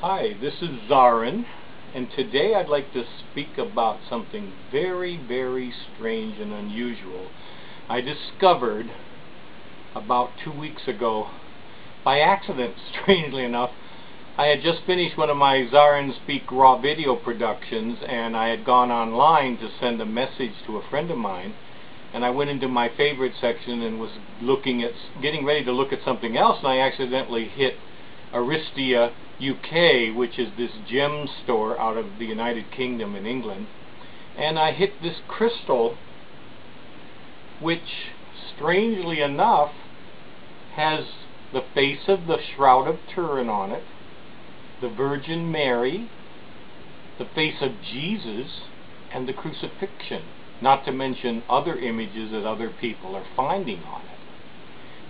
Hi, this is Zarin, and today I'd like to speak about something very, very strange and unusual. I discovered about 2 weeks ago, by accident, strangely enough. I had just finished one of my Zarin Speak Raw video productions, and I had gone online to send a message to a friend of mine, and I went into my favorite section and was getting ready to look at something else, and I accidentally hit Aristia UK, which is this gem store out of the United Kingdom in England, and I hit this crystal which, strangely enough, has the face of the Shroud of Turin on it, the Virgin Mary, the face of Jesus, and the Crucifixion, not to mention other images that other people are finding on it.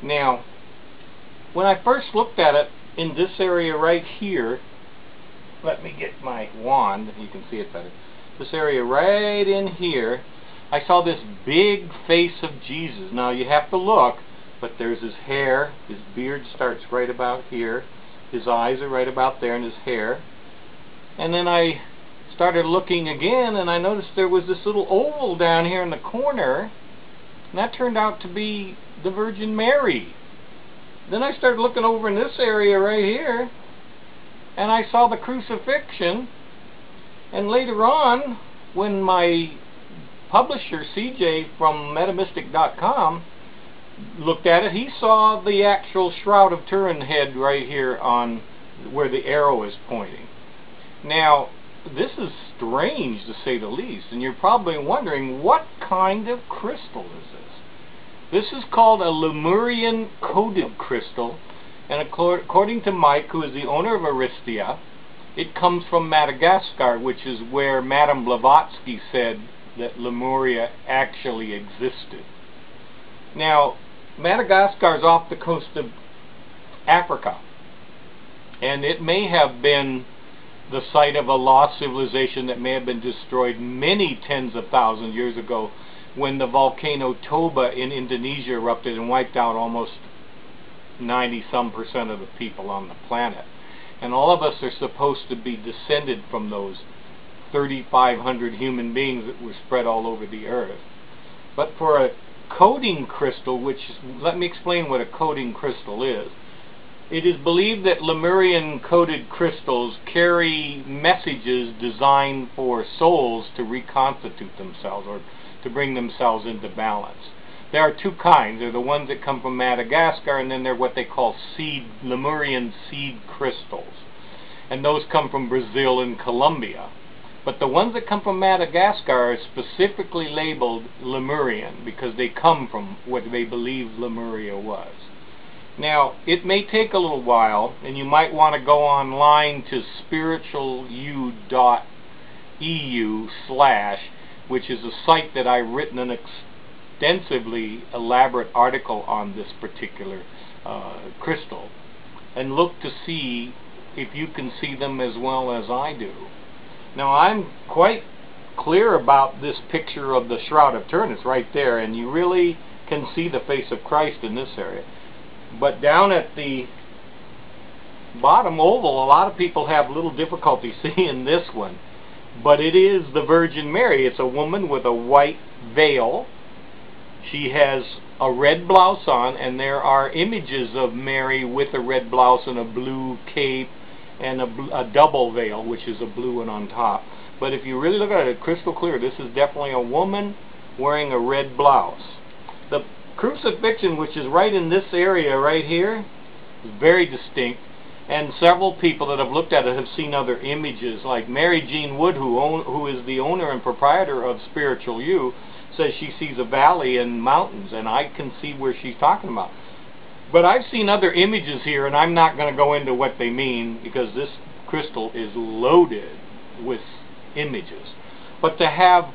Now, when I first looked at it, in this area right here, let me get my wand, you can see it better. This area right in here, I saw this big face of Jesus. Now you have to look, but there's his hair, his beard starts right about here, his eyes are right about there, and his hair. And then I started looking again, and I noticed there was this little oval down here in the corner, and that turned out to be the Virgin Mary. Then I started looking over in this area right here, and I saw the Crucifixion. And later on, when my publisher, CJ from metamystic.com, looked at it, he saw the actual Shroud of Turin head right here on where the arrow is pointing. Now, this is strange to say the least, and you're probably wondering, what kind of crystal is this? This is called a Lemurian Coded Crystal, and according to Mike, who is the owner of Aristia, it comes from Madagascar, which is where Madame Blavatsky said that Lemuria actually existed. Now, Madagascar is off the coast of Africa, and it may have been the site of a lost civilization that may have been destroyed many tens of thousands of years ago, when the volcano Toba in Indonesia erupted and wiped out almost 90-some% of the people on the planet. And all of us are supposed to be descended from those 3,500 human beings that were spread all over the earth. But for a coding crystal, let me explain what a coding crystal is. It is believed that Lemurian coded crystals carry messages designed for souls to reconstitute themselves, or to bring themselves into balance. There are two kinds. There are the ones that come from Madagascar, and then they're what they call Lemurian seed crystals. And those come from Brazil and Colombia. But the ones that come from Madagascar are specifically labeled Lemurian because they come from what they believe Lemuria was. Now, it may take a little while, and you might want to go online to spiritualu.eu / which is a site that I've written an extensively elaborate article on this particular crystal, and look to see if you can see them as well as I do. Now, I'm quite clear about this picture of the Shroud of Turin. It's right there, and you really can see the face of Christ in this area. But down at the bottom oval, a lot of people have little difficulty seeing this one. But it is the Virgin Mary. It's a woman with a white veil. She has a red blouse on, and there are images of Mary with a red blouse and a blue cape and a double veil, which is a blue one on top. But if you really look at it crystal clear, this is definitely a woman wearing a red blouse. The Crucifixion, which is right in this area right here, is very distinct. And several people that have looked at it have seen other images, like Mary Jean Wood, who is the owner and proprietor of spiritualu, says she sees a valley and mountains, and I can see where she's talking about. But I've seen other images here, and I'm not going to go into what they mean, because this crystal is loaded with images. But to have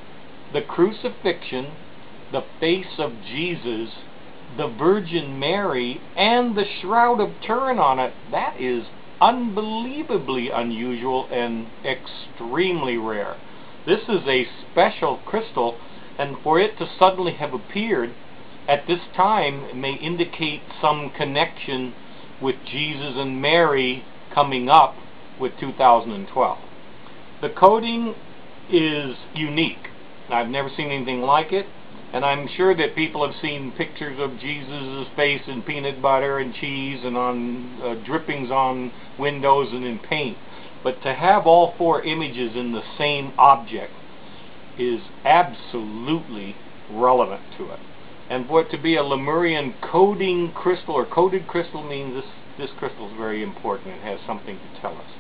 the Crucifixion, the face of Jesus, the Virgin Mary, and the Shroud of Turin on it, that is unbelievably unusual and extremely rare. This is a special crystal, and for it to suddenly have appeared at this time may indicate some connection with Jesus and Mary coming up with 2012. The coding is unique. I've never seen anything like it, and I'm sure that people have seen pictures of Jesus' face in peanut butter and cheese and on drippings on windows and in paint. But to have all four images in the same object is absolutely relevant to it. And for it to be a Lemurian coding crystal, or coded crystal, means this crystal is very important. It has something to tell us.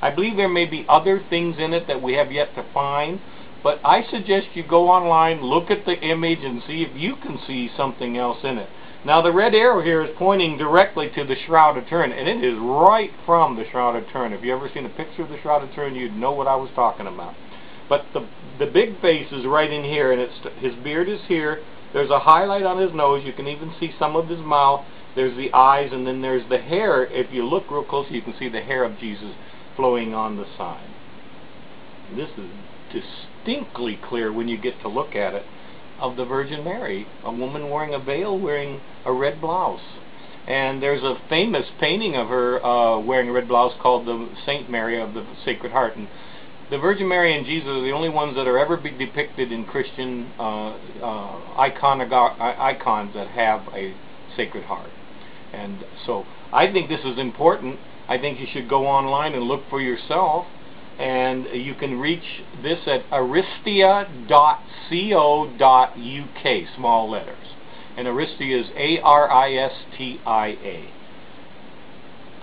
I believe there may be other things in it that we have yet to find, but I suggest you go online, look at the image, and see if you can see something else in it. Now the red arrow here is pointing directly to the Shroud of Turin, and it is right from the Shroud of Turin. If you ever seen a picture of the Shroud of Turin, you'd know what I was talking about. But the big face is right in here, and his beard is here. There's a highlight on his nose. You can even see some of his mouth. There's the eyes, and then there's the hair. If you look real close, you can see the hair of Jesus flowing on the side. This is distinctly clear when you get to look at it, of the Virgin Mary, a woman wearing a veil, wearing a red blouse. And there's a famous painting of her wearing a red blouse called the Saint Mary of the Sacred Heart. And the Virgin Mary and Jesus are the only ones that are ever be depicted in Christian icons that have a Sacred Heart. And so I think this is important. I think you should go online and look for yourself. And you can reach this at aristia.co.uk, small letters. And Aristia is A-R-I-S-T-I-A.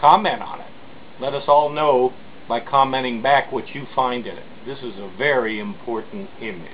Comment on it. Let us all know by commenting back what you find in it. This is a very important image.